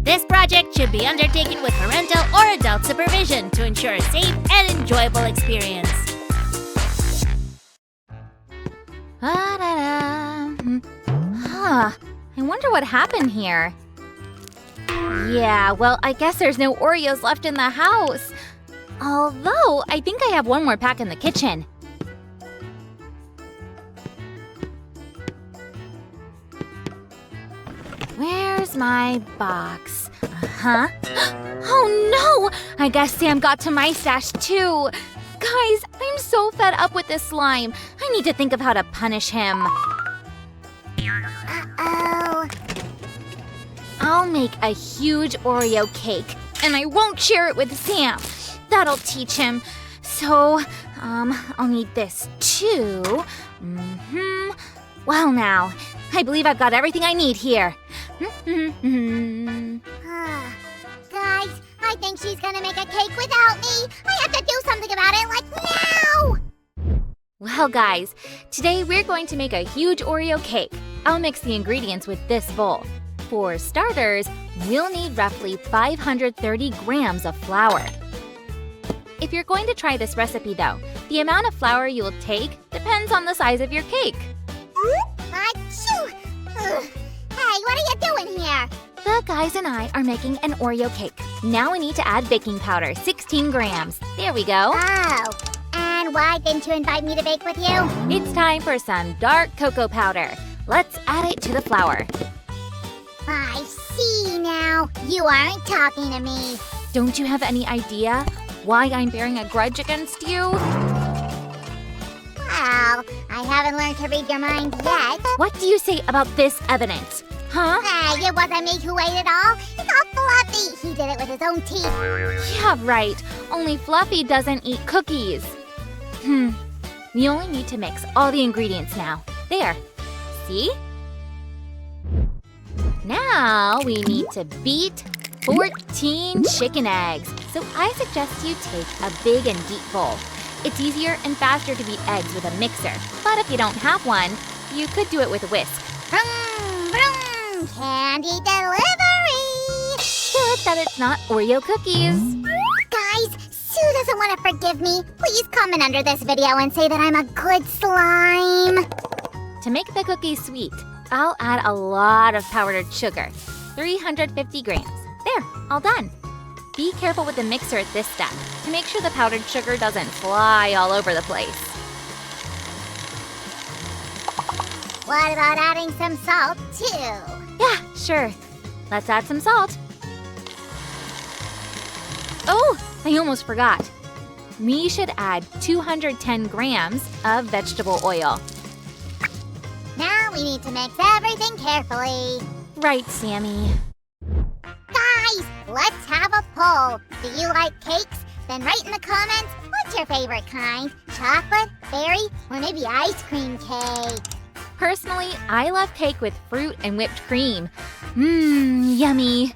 This project should be undertaken with parental or adult supervision to ensure a safe and enjoyable experience. I wonder what happened here. Yeah, well, I guess there's no Oreos left in the house. Although, I think I have one more pack in the kitchen. Where's my box? Oh no! I guess Sam got to my stash too. Guys, I'm so fed up with this slime. I need to think of how to punish him. Uh-oh. I'll make a huge Oreo cake, and I won't share it with Sam. That'll teach him. So, I'll need this too. Well now, I believe I've got everything I need here. Guys, I think she's gonna make a cake without me. I have to do something about it, like now! Well guys, today we're going to make a huge Oreo cake. I'll mix the ingredients with this bowl. For starters, we'll need roughly 530 grams of flour. If you're going to try this recipe though, the amount of flour you'll take depends on the size of your cake. Achoo! Hey, what are you doing here? The guys and I are making an Oreo cake. Now we need to add baking powder, 16 grams. There we go. Oh, and why didn't you invite me to bake with you? It's time for some dark cocoa powder. Let's add it to the flour. I see now. You aren't talking to me. Don't you have any idea why I'm bearing a grudge against you? Well, I haven't learned to read your mind yet. What do you say about this evidence? Huh? Hey, it wasn't me who ate it all. It's all Fluffy. He did it with his own teeth. Yeah, right. Only Fluffy doesn't eat cookies. We only need to mix all the ingredients now. There. See? Now we need to beat 14 chicken eggs. So I suggest you take a big and deep bowl. It's easier and faster to beat eggs with a mixer. But if you don't have one, you could do it with a whisk. Vroom, vroom. Candy delivery! Good that it's not Oreo cookies. Guys, Sue doesn't want to forgive me. Please comment under this video and say that I'm a good slime. To make the cookies sweet, I'll add a lot of powdered sugar, 350 grams. There, all done. Be careful with the mixer at this step to make sure the powdered sugar doesn't fly all over the place. What about adding some salt, too? Yeah, sure. Let's add some salt. Oh, I almost forgot. We should add 210 grams of vegetable oil. Now we need to mix everything carefully. Right, Sammy. Guys, let's have a poll. Do you like cakes? Then write in the comments, what's your favorite kind? Chocolate, berry, or maybe ice cream cake? Personally, I love cake with fruit and whipped cream. Yummy.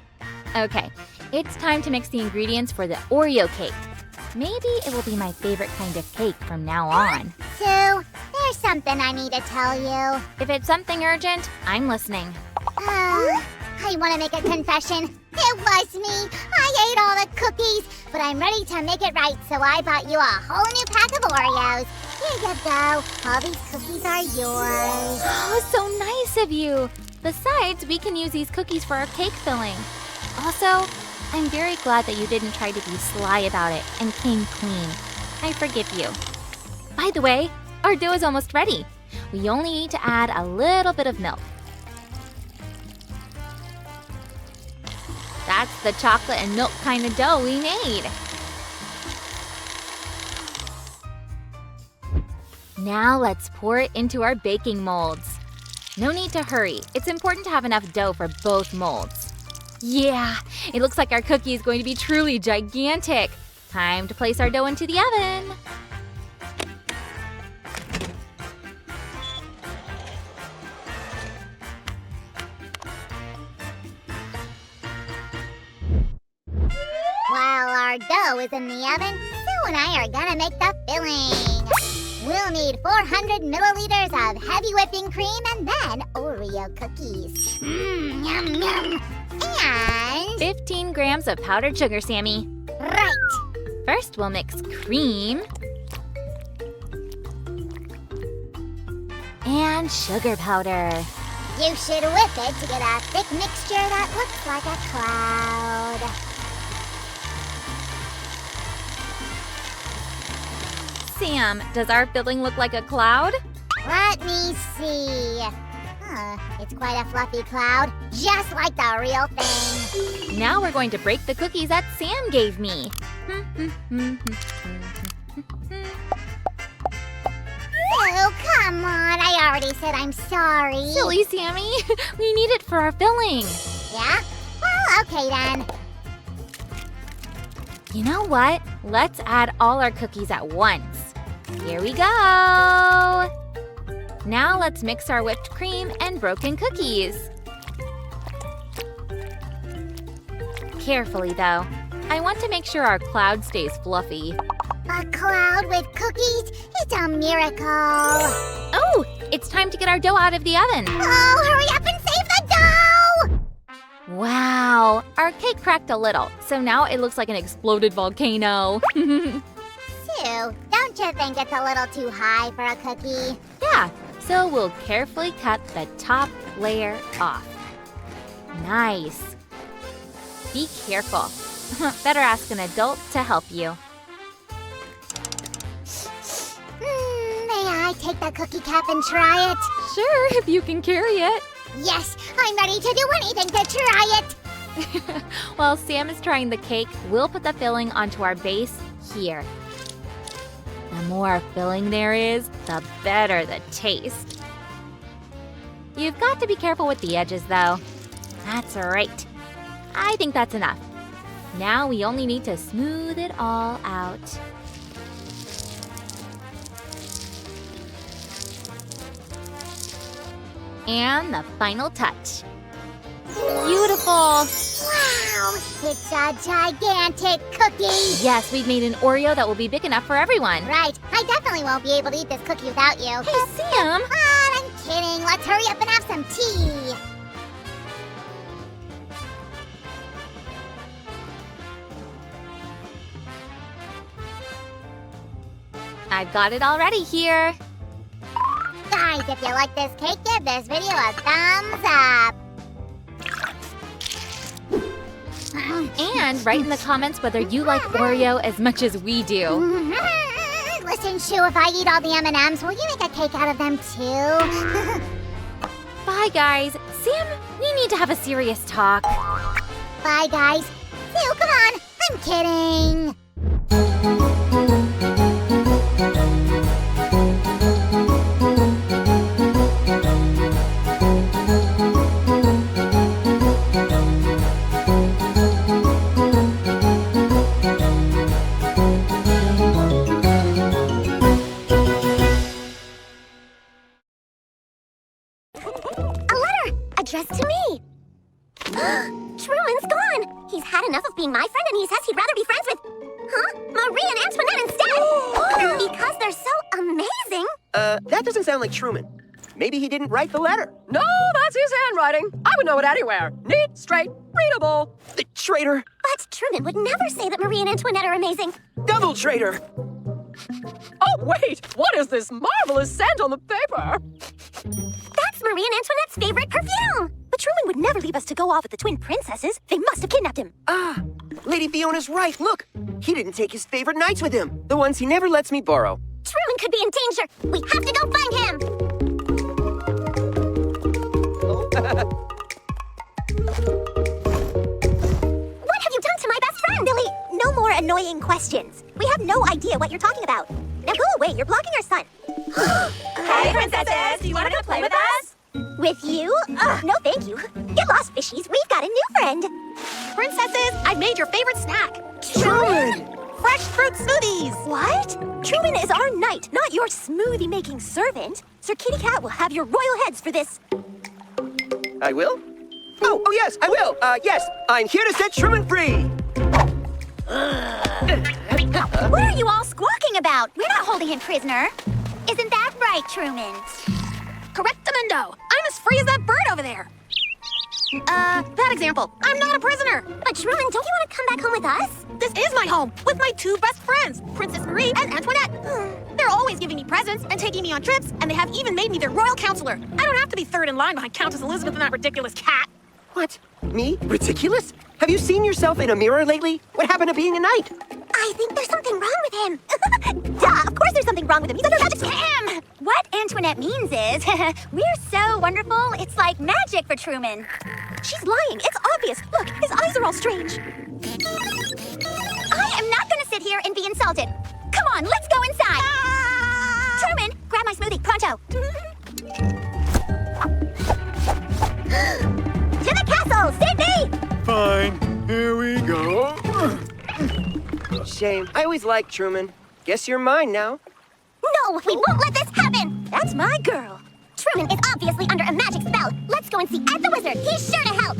Okay, it's time to mix the ingredients for the Oreo cake. Maybe it will be my favorite kind of cake from now on. Sue, there's something I need to tell you. If it's something urgent, I'm listening. I want to make a confession. It was me. I ate all the cookies, but I'm ready to make it right, so I bought you a whole new pack of Oreos. Here you go. All these cookies are yours. Oh, so nice of you. Besides, we can use these cookies for our cake filling. Also, I'm very glad that you didn't try to be sly about it and came clean. I forgive you. By the way, our dough is almost ready. We only need to add a little bit of milk. That's the chocolate and milk kind of dough we made. Now let's pour it into our baking molds. No need to hurry. It's important to have enough dough for both molds. Yeah, it looks like our cookie is going to be truly gigantic. Time to place our dough into the oven. While our dough is in the oven, Sue and I are gonna make the filling. We'll need 400 milliliters of heavy whipping cream and then Oreo cookies. Yum, yum. And 15 grams of powdered sugar, Sammy. Right. First, we'll mix cream and sugar powder. You should whip it to get a thick mixture that looks like a cloud. Sam, does our filling look like a cloud? Let me see. It's quite a fluffy cloud, just like the real thing. Now we're going to break the cookies that Sam gave me. Oh, come on. I already said I'm sorry. Silly Sammy, we need it for our filling. Yeah? Well, okay then. You know what? Let's add all our cookies at once. Here we go. Now let's mix our whipped cream and broken cookies. Carefully though. I want to make sure our cloud stays fluffy. A cloud with cookies? It's a miracle. Oh, it's time to get our dough out of the oven. Oh, hurry up and save the dough! Wow, our cake cracked a little, so now it looks like an exploded volcano. Sue, don't you think it's a little too high for a cookie? Yeah, so we'll carefully cut the top layer off. Nice. Be careful. Better ask an adult to help you. May I take the cookie cap and try it? Sure, if you can carry it. Yes, I'm ready to do anything to try it. While Sam is trying the cake, we'll put the filling onto our base here. The more filling there is, the better the taste. You've got to be careful with the edges, though. That's right. I think that's enough. Now we only need to smooth it all out. And the final touch. Beautiful! Wow, it's a gigantic cookie! Yes, we've made an Oreo that will be big enough for everyone. Right, I definitely won't be able to eat this cookie without you. Hey, Sam! Come on, I'm kidding. Let's hurry up and have some tea. I've got it all ready here. Guys, if you like this cake, give this video a thumbs up. And write in the comments whether you like Oreo as much as we do. Listen, Shu, if I eat all the M&Ms, will you make a cake out of them too? Bye, guys. Sam, we need to have a serious talk. Bye, guys. Sue, come on. I'm kidding. Addressed to me. Truman's gone. He's had enough of being my friend and he says he'd rather be friends with, Marie and Antoinette instead. Because they're so amazing. That doesn't sound like Truman. Maybe he didn't write the letter. No, that's his handwriting. I would know it anywhere. Neat, straight, readable. The traitor. But Truman would never say that Marie and Antoinette are amazing. Double traitor. Oh, wait. What is this marvelous scent on the paper? That's Marie and Antoinette's favorite perfume. But Truman would never leave us to go off with the twin princesses. They must have kidnapped him. Ah, Lady Fiona's right. Look, he didn't take his favorite knights with him. The ones he never lets me borrow. Truman could be in danger. We have to go find him. What have you done to my best friend? Billy, no more annoying questions. We have no idea what you're talking about. Now go away, you're blocking our son. Hey, princesses, do you want to come play with us? With you? No thank you. Get lost, fishies. We've got a new friend. Princesses, I've made your favorite snack. Truman! Fresh fruit smoothies. What? Truman is our knight, not your smoothie-making servant. Sir Kitty Cat will have your royal heads for this. I will? Oh, yes, I will. Yes, I'm here to set Truman free. What are you all squawking about? We're not holding him prisoner. Isn't that right, Truman? Correctamundo. I'm as free as that bird over there. That example. I'm not a prisoner. But Truman, don't you want to come back home with us? This is my home, with my two best friends, Princess Marie and Antoinette. They're always giving me presents and taking me on trips, and they have even made me their royal counselor. I don't have to be third in line behind Countess Elizabeth and that ridiculous cat. What? Me? Ridiculous? Have you seen yourself in a mirror lately? What happened to being a knight? I think there's something wrong with him. Duh, of course there's something wrong with him. He's under magic spell. What Antoinette means is, we're so wonderful, it's like magic for Truman. She's lying. It's obvious. Look, his eyes are all strange. I am not gonna sit here and be insulted. Come on, let's go inside. Truman, grab my smoothie, pronto. To the castle, Sydney! Fine, here we go. Shame. I always liked Truman. Guess you're mine now. No, we won't let this happen! That's my girl. Truman is obviously under a magic spell. Let's go and see Ed the Wizard. He's sure to help.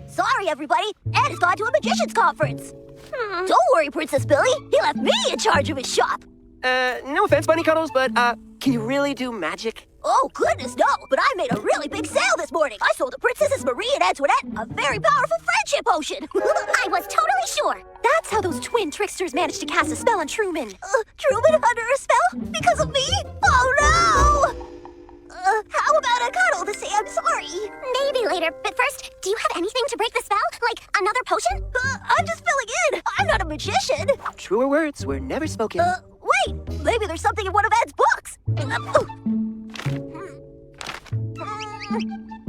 Sorry, everybody. Ed has gone to a magician's conference. Don't worry, Princess Billy. He left me in charge of his shop. No offense, Bunny Cuddles, but, can you really do magic? Oh, goodness, no. But I made a really big sale this morning. I sold the Princesses Marie and Antoinette a very powerful friendship potion. I was totally sure. That's how those twin tricksters managed to cast a spell on Truman. Truman under a spell? Because of me? Oh, no! How about a cuddle to say I'm sorry? Maybe later, but first, do you have anything to break the spell? Like another potion? I'm just filling in. I'm not a magician. Truer words were never spoken. Wait. Maybe there's something in one of Ed's books.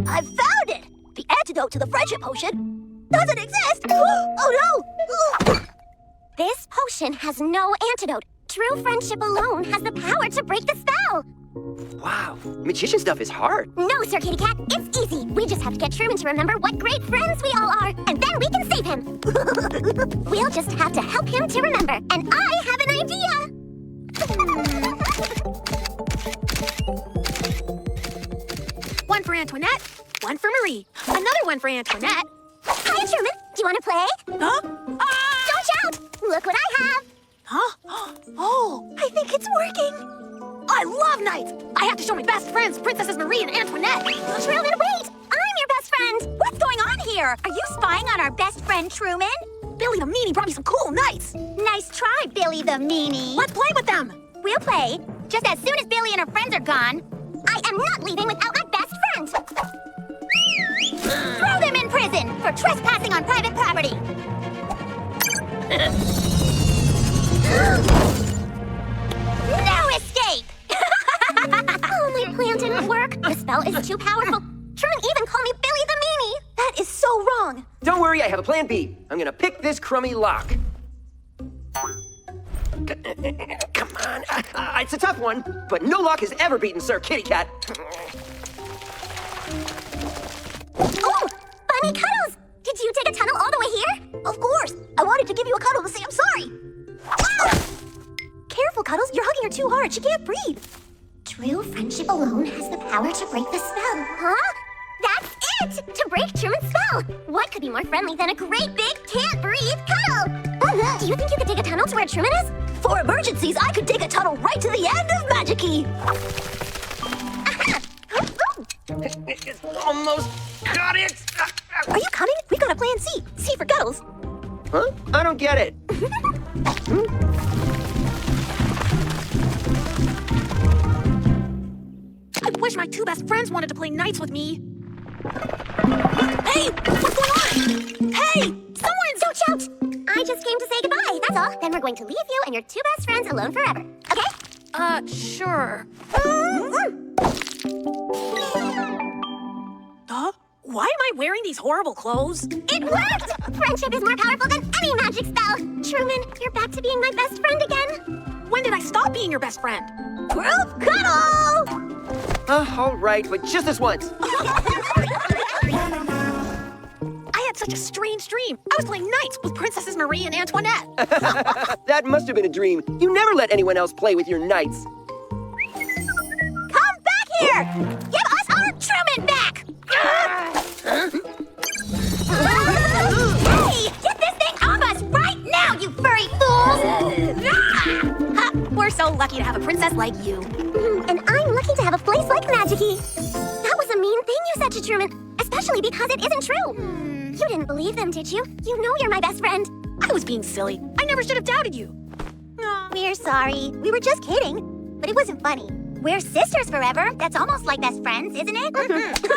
I found it. The antidote to the friendship potion doesn't exist. Oh, no. This potion has no antidote. True friendship alone has the power to break the spell. Wow, magician stuff is hard. No, Sir Kitty Cat, it's easy. We just have to get Truman to remember what great friends we all are, and then we can save him. We'll just have to help him to remember, and I have an idea. One for Antoinette, one for Marie, another one for Antoinette. Hi, Truman. Do you want to play? Huh? Don't shout. Look what I have. Huh? Oh, I think it's working. I love knights. I have to show my best friends, Princesses Marie and Antoinette. Truman, wait. I'm your best friend. What's going on here? Are you spying on our best friend Truman? Billy the Meanie brought me some cool knights. Nice try, Billy the Meanie. Let's play with them. We'll play. Just as soon as Billy and her friends are gone. I am not leaving without my best friend. Throw them in prison for trespassing on private property. No escape! Oh, my plan didn't work. The spell is too powerful. Truman even called me Billy the Meanie. That is so wrong. Don't worry, I have a plan B. I'm gonna pick this crummy lock. Come on. It's a tough one, but no lock has ever beaten Sir Kitty Cat. Oh, Bunny Cuddles! Did you take a tunnel all the way here? Of course. I wanted to give you a cuddle to say I'm sorry. Careful, Cuddles. You're hugging her too hard. She can't breathe. True friendship alone has the power to break the spell. Huh? That's it! To break Truman's spell! What could be more friendly than a great big can't-breathe cuddle? Do you think you could dig a tunnel to where Truman is? For emergencies, I could dig a tunnel right to the end of Magic-y. Almost got it! Are you coming? We've got a plan C. C for Cuddles. Huh? I don't get it. I wish my two best friends wanted to play knights with me. Hey! What's going on? Hey! Someone! Don't shout! I just came to say goodbye, that's all. Then we're going to leave you and your two best friends alone forever. Okay? Sure. Huh? Why am I wearing these horrible clothes? It worked! Friendship is more powerful than any magic spell. Truman, you're back to being my best friend again. When did I stop being your best friend? Group cuddle! All right, but just this once. I had such a strange dream. I was playing knights with Princesses Marie and Antoinette. That must have been a dream. You never let anyone else play with your knights. Come back here! Give us our Truman back! Hey! Get this thing off us right now, you furry fools! Ha, we're so lucky to have a princess like you. And I'm lucky to have a place like Magic-y. That was a mean thing you said to Truman, especially especially because it isn't true. You didn't believe them, did you? You know you're my best friend. I was being silly. I never should have doubted you. We're sorry. We were just kidding. But it wasn't funny. We're sisters forever. That's almost like best friends, isn't it?